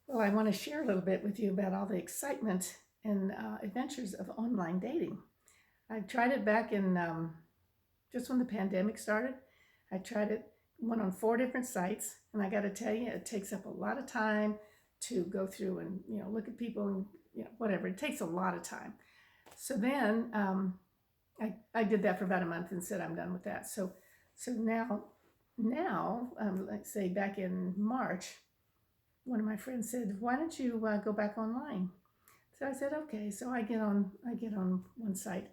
Well, I want to share a little bit with you about all the excitement and adventures of online dating. I tried it back in just when the pandemic started. I tried it, went on 4 different sites, and I got to tell you, it takes up a lot of time to go through and look at people and whatever. It takes a lot of time. So then I did that for about a month and said I'm done with that. So now let's say back in March, one of my friends said, "Why don't you go back online?" So I said, "Okay." So I get on one site,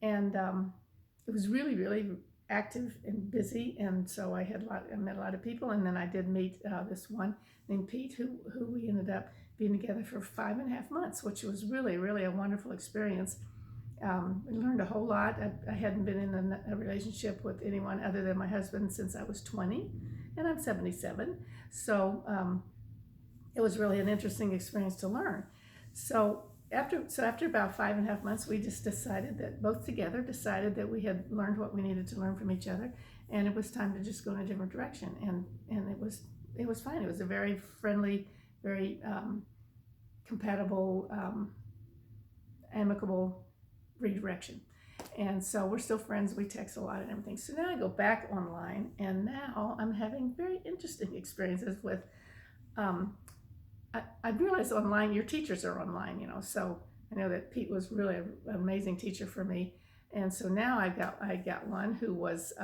and it was really active and busy, and so I met a lot of people, and then I did meet this one named Pete, who we ended up being together for 5.5 months, which was really a wonderful experience. I learned a whole lot. I hadn't been in a relationship with anyone other than my husband since I was 20, and I'm 77. So it was really an interesting experience to learn. So after about 5.5 months, we just decided that both together decided that we had learned what we needed to learn from each other, and it was time to just go in a different direction. And it was fine. It was a very friendly, very compatible, amicable redirection. And so we're still friends. We text a lot and everything. So now I go back online, and now I'm having very interesting experiences with um, I realize online your teachers are online, so I know that Pete was really an amazing teacher for me. And so now I got one who was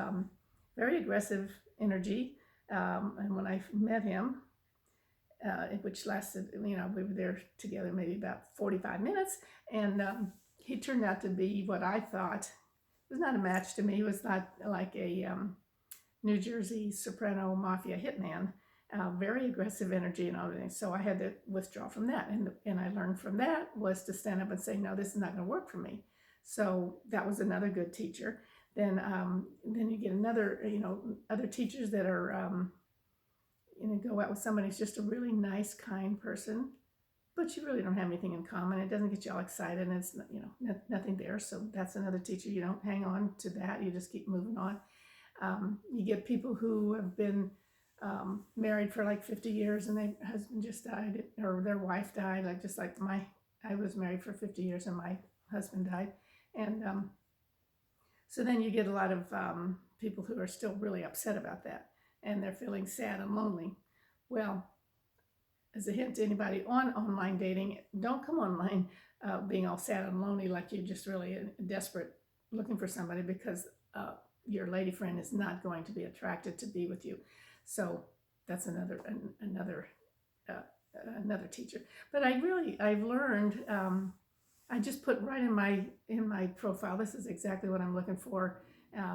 very aggressive energy. And when I met him, which lasted, we were there together maybe about 45 minutes, and he turned out to be what I thought was not a match to me. He was not like a New Jersey soprano mafia hitman, very aggressive energy and everything. So I had to withdraw from that. And I learned from that was to stand up and say, no, this is not going to work for me. So that was another good teacher. Then you get another, other teachers that are, go out with somebody who's just a really nice, kind person, but you really don't have anything in common. It doesn't get you all excited, and it's, nothing there. So that's another teacher. You don't hang on to that. You just keep moving on. You get people who have been married for like 50 years and their husband just died or their wife died, like just like I was married for 50 years and my husband died. And so then you get a lot of people who are still really upset about that and they're feeling sad and lonely. Well, as a hint to anybody on online dating, don't come online being all sad and lonely like you're just really desperate looking for somebody, because your lady friend is not going to be attracted to be with you. So that's uh, another teacher. But I've learned. I just put right in my profile. This is exactly what I'm looking for.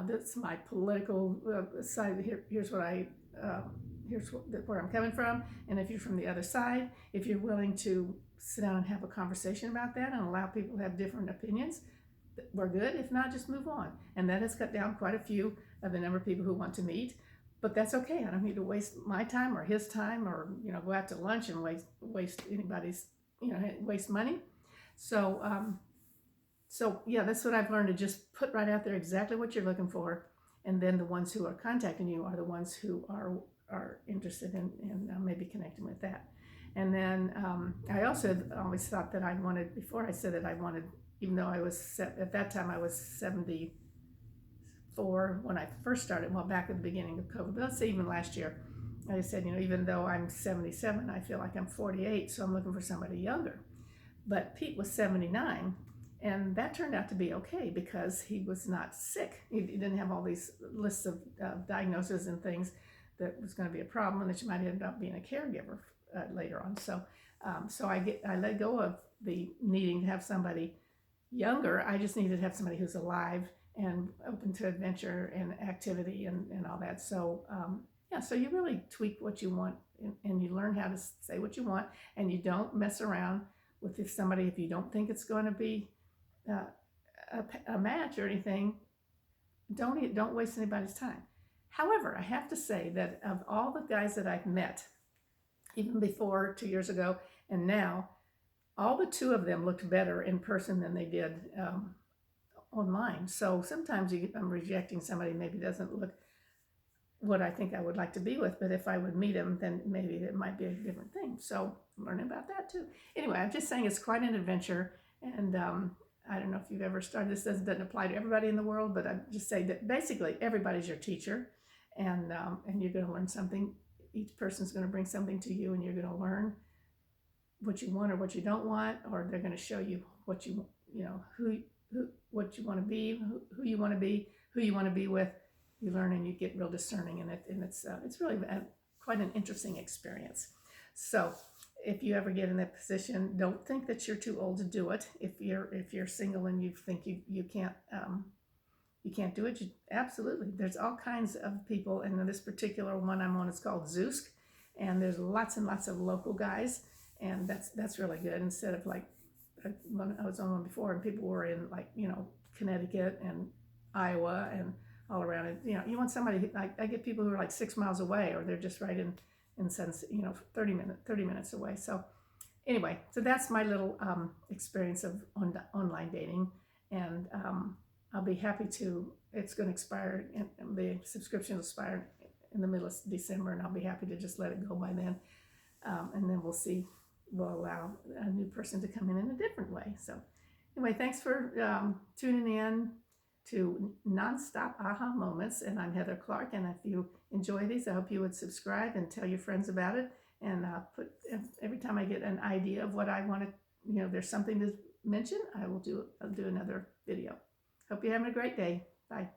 That's my political side. Here's what where I'm coming from. And if you're from the other side, if you're willing to sit down and have a conversation about that and allow people to have different opinions, we're good. If not, just move on. And that has cut down quite a few of the number of people who want to meet. But that's okay. I don't need to waste my time or his time, or go out to lunch and waste anybody's, waste money. So so yeah, that's what I've learned, to just put right out there exactly what you're looking for, and then the ones who are contacting you are the ones who are interested in maybe connecting with that. And then I also always thought that I wanted, before I said that I wanted, even though I was at that time I was 74 when I first started, well, back at the beginning of COVID, but let's say even last year, I said, even though I'm 77, I feel like I'm 48, so I'm looking for somebody younger. But Pete was 79, and that turned out to be okay because he was not sick. He didn't have all these lists of diagnoses and things that was going to be a problem, and that you might end up being a caregiver later on. So I let go of the needing to have somebody younger. I just needed to have somebody who's alive and open to adventure and activity and all that. So yeah, so you really tweak what you want, and you learn how to say what you want, and you don't mess around with if you don't think it's going to be uh, a match or anything. Don't waste anybody's time. However, I have to say that of all the guys that I've met, even before 2 years ago and now, all but two of them looked better in person than they did online. So sometimes I'm rejecting somebody maybe doesn't look what I think I would like to be with, but if I would meet him, then maybe it might be a different thing. So I'm learning about that too. Anyway, I'm just saying it's quite an adventure, and I don't know if you've ever started this. Doesn't apply to everybody in the world, but I just say that basically everybody's your teacher, and you're going to learn something. Each person's going to bring something to you, and you're going to learn what you want or what you don't want, or they're going to show you what you know who what you want to be, who you want to be, who you want to be with. You learn and you get real discerning in it, and it's really quite an interesting experience. So if you ever get in that position, don't think that you're too old to do it. If you're single and you think you can't do it, absolutely. There's all kinds of people, and this particular one I'm on is called Zoosk, and there's lots and lots of local guys, and that's really good. Instead of like when I was on one before, and people were in like Connecticut and Iowa and all around it. You want somebody like I get people who are like 6 miles away, or they're just right in sense 30 minutes away. So anyway, so that's my little experience of online dating, and I'll be happy to. It's going to expire, and the subscription will expire in the middle of December, and I'll be happy to just let it go by then, and then we'll see. We'll allow a new person to come in a different way. So anyway, thanks for tuning in to Nonstop Aha Moments, and I'm Heather Clark, and if you enjoy these, I hope you would subscribe and tell your friends about it, and every time I get an idea of what I want to, there's something to mention, I'll do another video. Hope you're having a great day. Bye.